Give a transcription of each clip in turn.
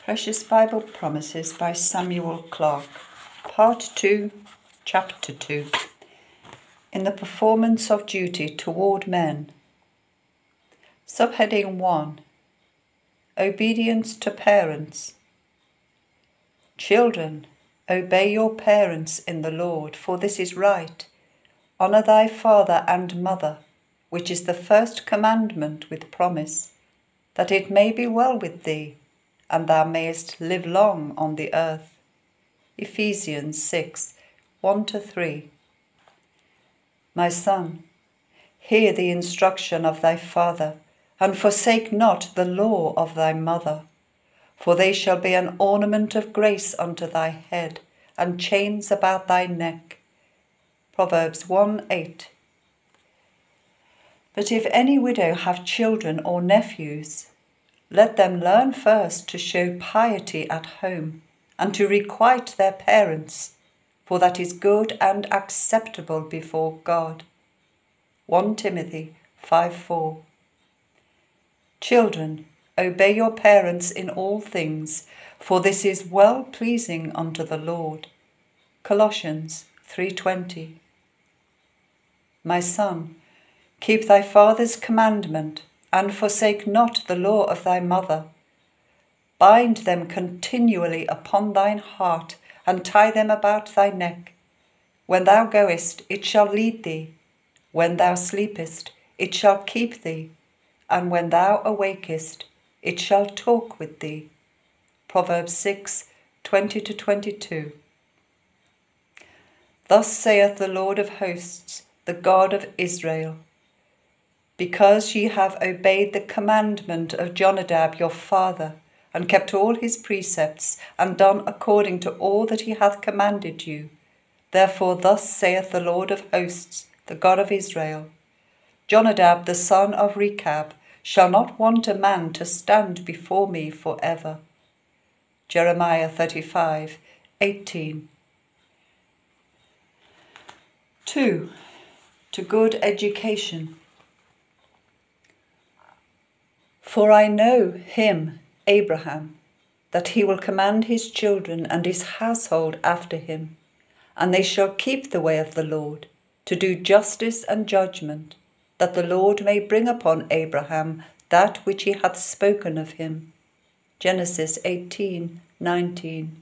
Precious Bible Promises by Samuel Clarke, Part 2, Chapter 2. In the Performance of Duty Toward Men. Subheading 1. Obedience to Parents. Children, obey your parents in the Lord, for this is right. Honour thy father and mother, which is the first commandment with promise, that it may be well with thee, and thou mayest live long on the earth. Ephesians 6, 1-3. My son, hear the instruction of thy father, and forsake not the law of thy mother, for they shall be an ornament of grace unto thy head, and chains about thy neck. Proverbs 1:8. But if any widow have children or nephews, let them learn first to show piety at home, and to requite their parents, for that is good and acceptable before God. 1 Timothy 5:4. Children, obey your parents in all things, for this is well pleasing unto the Lord. Colossians 3:20. My son, keep thy father's commandment, and forsake not the law of thy mother. Bind them continually upon thine heart, and tie them about thy neck. When thou goest, it shall lead thee. When thou sleepest, it shall keep thee. And when thou awakest, it shall talk with thee. Proverbs 6, 20-22. Thus saith the Lord of hosts, the God of Israel, because ye have obeyed the commandment of Jonadab your father, and kept all his precepts, and done according to all that he hath commanded you, therefore thus saith the Lord of hosts, the God of Israel, Jonadab the son of Rechab shall not want a man to stand before me for ever. Jeremiah 35:18. 2. To good education. For I know him, Abraham, that he will command his children and his household after him, and they shall keep the way of the Lord, to do justice and judgment, that the Lord may bring upon Abraham that which he hath spoken of him. Genesis 18:19.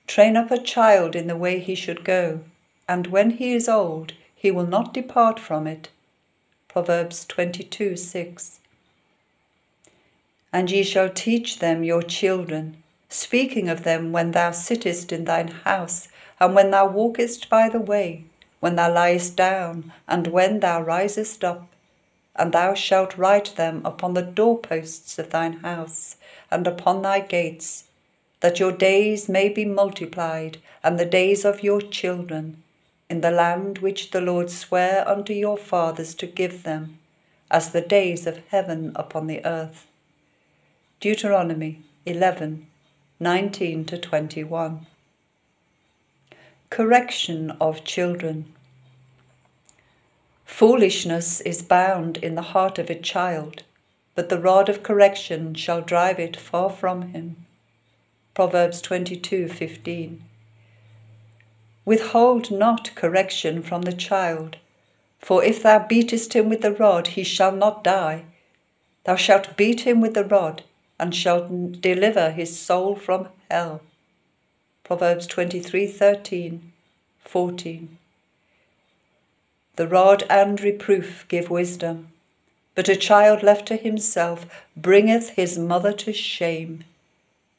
Train up a child in the way he should go, and when he is old, he will not depart from it. Proverbs 22:6. And ye shall teach them your children, speaking of them when thou sittest in thine house, and when thou walkest by the way, when thou liest down, and when thou risest up. And thou shalt write them upon the doorposts of thine house, and upon thy gates, that your days may be multiplied, and the days of your children, in the land which the Lord sware unto your fathers to give them, as the days of heaven upon the earth. Deuteronomy 11:19-21. Correction of children. Foolishness is bound in the heart of a child, but the rod of correction shall drive it far from him. Proverbs 22:15. Withhold not correction from the child, for if thou beatest him with the rod, he shall not die. Thou shalt beat him with the rod, and shalt deliver his soul from hell. Proverbs 23:13-14. The rod and reproof give wisdom, but a child left to himself bringeth his mother to shame.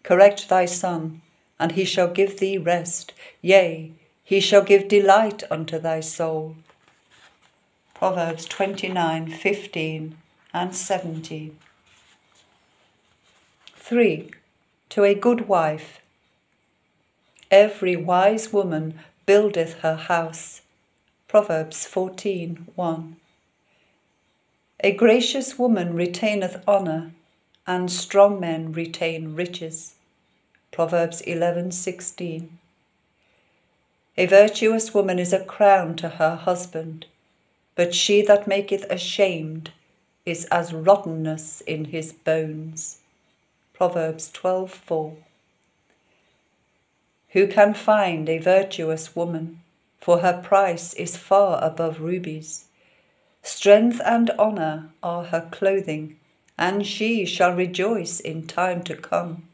Correct thy son, and he shall give thee rest, yea, he shall give delight unto thy soul. Proverbs 29:15-17. 3. To a good wife. Every wise woman buildeth her house. Proverbs 14:1. A gracious woman retaineth honour, and strong men retain riches. Proverbs 11:16. A virtuous woman is a crown to her husband, but she that maketh ashamed is as rottenness in his bones. Proverbs 12:4. Who can find a virtuous woman? For her price is far above rubies. Strength and honour are her clothing, and she shall rejoice in time to come.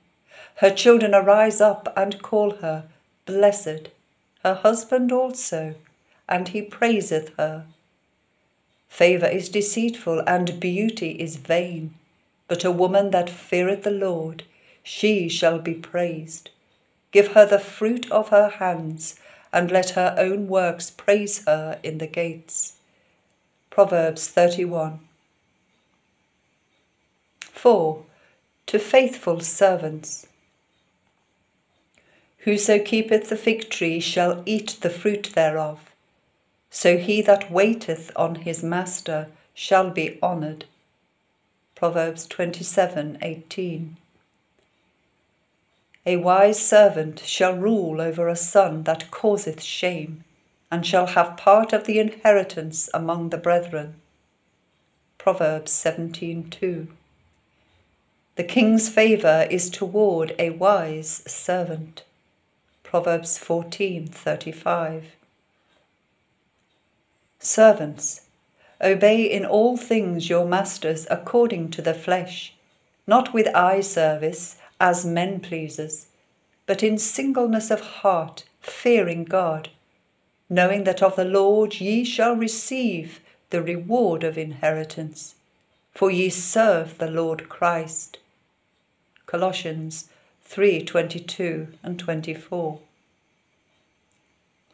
Her children arise up and call her blessed, her husband also, and he praiseth her. Favour is deceitful, and beauty is vain, but a woman that feareth the Lord, she shall be praised. Give her the fruit of her hands, and let her own works praise her in the gates. Proverbs 31. 4. To faithful servants. Whoso keepeth the fig tree shall eat the fruit thereof. So he that waiteth on his master shall be honoured. Proverbs 27:18. A wise servant shall rule over a son that causeth shame, and shall have part of the inheritance among the brethren. Proverbs 17:2. The king's favour is toward a wise servant. Proverbs 14:35. Servants, obey in all things your masters according to the flesh, not with eye service as men pleasers, but in singleness of heart, fearing God, knowing that of the Lord ye shall receive the reward of inheritance, for ye serve the Lord Christ. Colossians 3:22 and 24.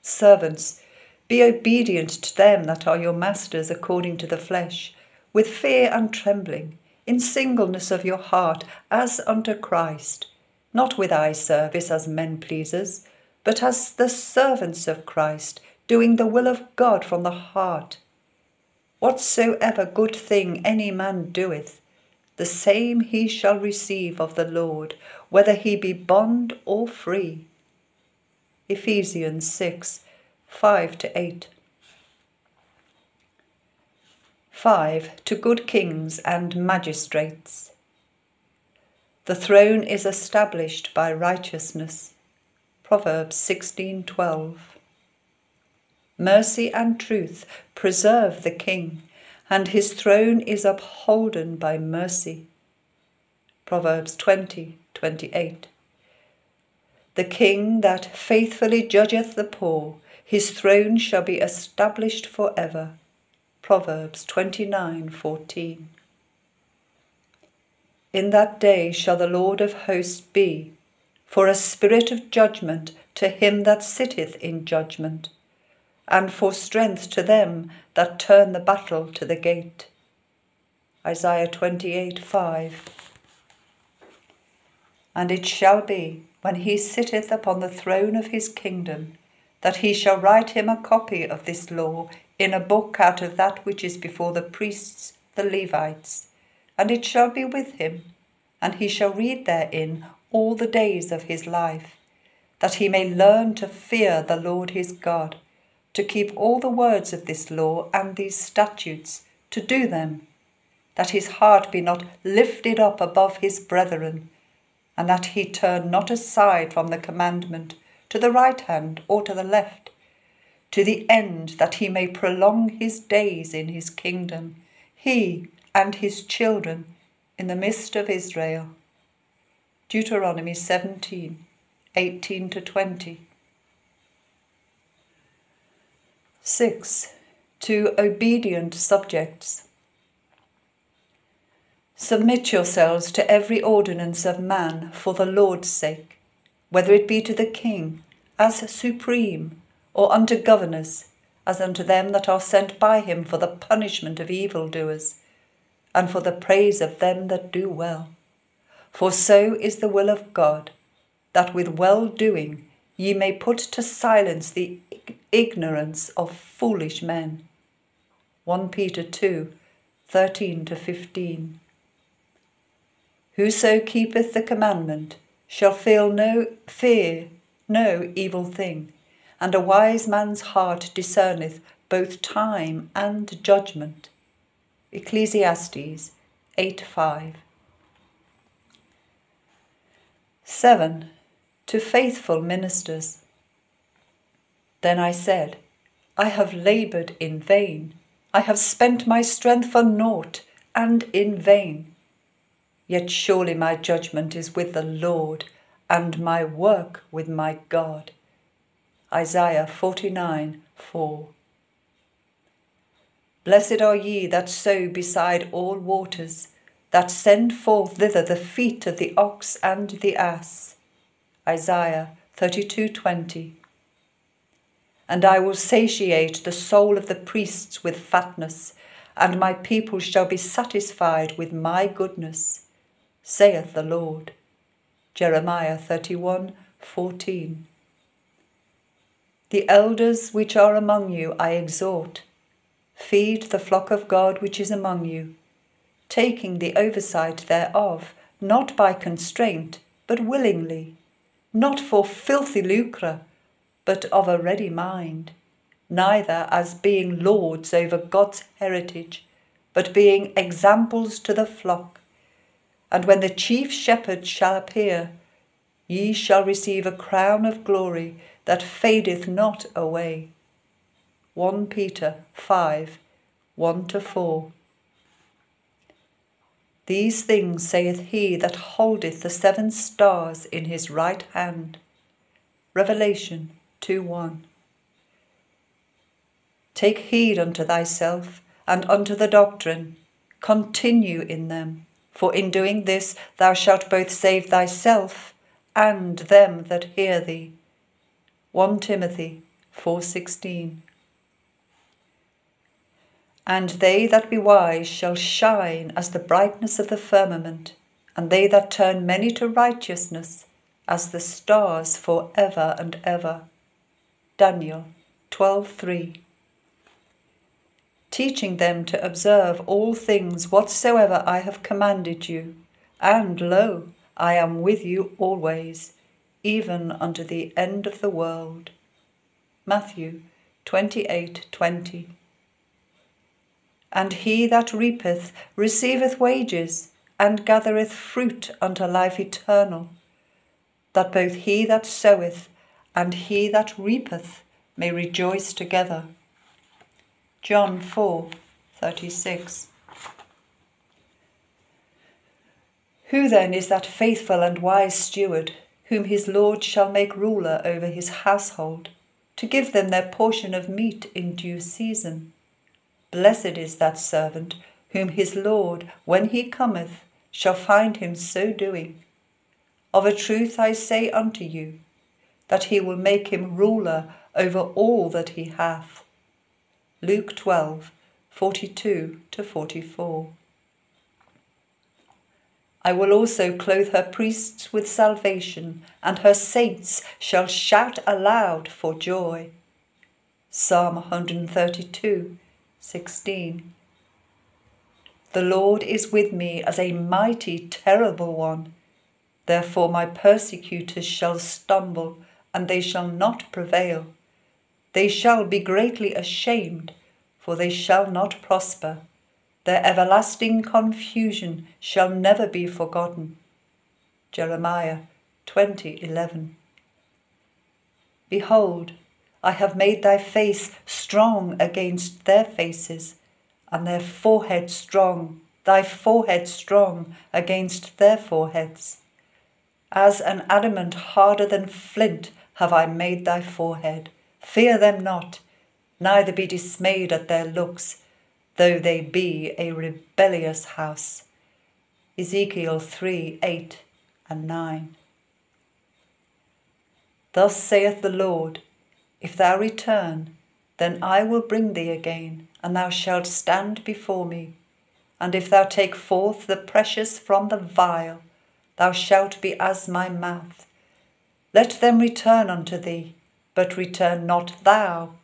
Servants, be obedient to them that are your masters according to the flesh, with fear and trembling, in singleness of your heart, as unto Christ, not with eye service as men pleasers, but as the servants of Christ, doing the will of God from the heart. Whatsoever good thing any man doeth, the same he shall receive of the Lord, whether he be bond or free. Ephesians 6:5-8. 5. To good kings and magistrates. The throne is established by righteousness. Proverbs 16:12. Mercy and truth preserve the king, and his throne is upholden by mercy. Proverbs 20:28. The king that faithfully judgeth the poor, his throne shall be established for ever. Proverbs 29:14. In that day shall the Lord of hosts be, for a spirit of judgment to him that sitteth in judgment, and for strength to them that turn the battle to the gate. Isaiah 28:5. And it shall be, when he sitteth upon the throne of his kingdom, that he shall write him a copy of this law in a book out of that which is before the priests, the Levites, and it shall be with him, and he shall read therein all the days of his life, that he may learn to fear the Lord his God, to keep all the words of this law and these statutes, to do them, that his heart be not lifted up above his brethren, and that he turn not aside from the commandment to the right hand or to the left, to the end that he may prolong his days in his kingdom, he and his children in the midst of Israel. Deuteronomy 17:18-20. 6. To obedient subjects. Submit yourselves to every ordinance of man for the Lord's sake, whether it be to the king, as supreme, or unto governors, as unto them that are sent by him for the punishment of evildoers, and for the praise of them that do well. For so is the will of God, that with well-doing ye may put to silence the ignorance of foolish men. 1 Peter 2:13-15. Whoso keepeth the commandment shall fear no evil thing, and a wise man's heart discerneth both time and judgment. Ecclesiastes 8:5. 7. To faithful ministers. Then I said, I have laboured in vain. I have spent my strength for naught and in vain. Yet surely my judgment is with the Lord, and my work with my God. Isaiah 49:4. Blessed are ye that sow beside all waters, that send forth thither the feet of the ox and the ass. Isaiah 32:20. And I will satiate the soul of the priests with fatness, and my people shall be satisfied with my goodness, saith the Lord. Jeremiah 31:14. The elders which are among you I exhort. Feed the flock of God which is among you, taking the oversight thereof, not by constraint, but willingly, not for filthy lucre, but of a ready mind, neither as being lords over God's heritage, but being examples to the flock. And when the chief shepherd shall appear, ye shall receive a crown of glory that fadeth not away. 1 Peter 5:1-4. These things saith he that holdeth the 7 stars in his right hand. Revelation 2:1. Take heed unto thyself and unto the doctrine. Continue in them, for in doing this thou shalt both save thyself and them that hear thee. 1 Timothy 4:16. And they that be wise shall shine as the brightness of the firmament, and they that turn many to righteousness as the stars for ever and ever. Daniel 12:3. Teaching them to observe all things whatsoever I have commanded you, and lo, I am with you always, even unto the end of the world. Matthew 28:20. And he that reapeth receiveth wages, and gathereth fruit unto life eternal, that both he that soweth and he that reapeth may rejoice together. John 4:36. Who then is that faithful and wise steward, whom his Lord shall make ruler over his household, to give them their portion of meat in due season? Blessed is that servant, whom his Lord, when he cometh, shall find him so doing. Of a truth I say unto you, that he will make him ruler over all that he hath. Luke 12:42-44. I will also clothe her priests with salvation, and her saints shall shout aloud for joy. Psalm 132:16. The Lord is with me as a mighty, terrible one. Therefore my persecutors shall stumble, and they shall not prevail. They shall be greatly ashamed, for they shall not prosper. Their everlasting confusion shall never be forgotten. Jeremiah 20:11. Behold, I have made thy face strong against their faces, and their forehead strong, thy forehead strong against their foreheads. As an adamant harder than flint have I made thy forehead. Fear them not, neither be dismayed at their looks, though they be a rebellious house. Ezekiel 3:8-9. Thus saith the Lord, if thou return, then I will bring thee again, and thou shalt stand before me. And if thou take forth the precious from the vile, thou shalt be as my mouth. Let them return unto thee, but return not thou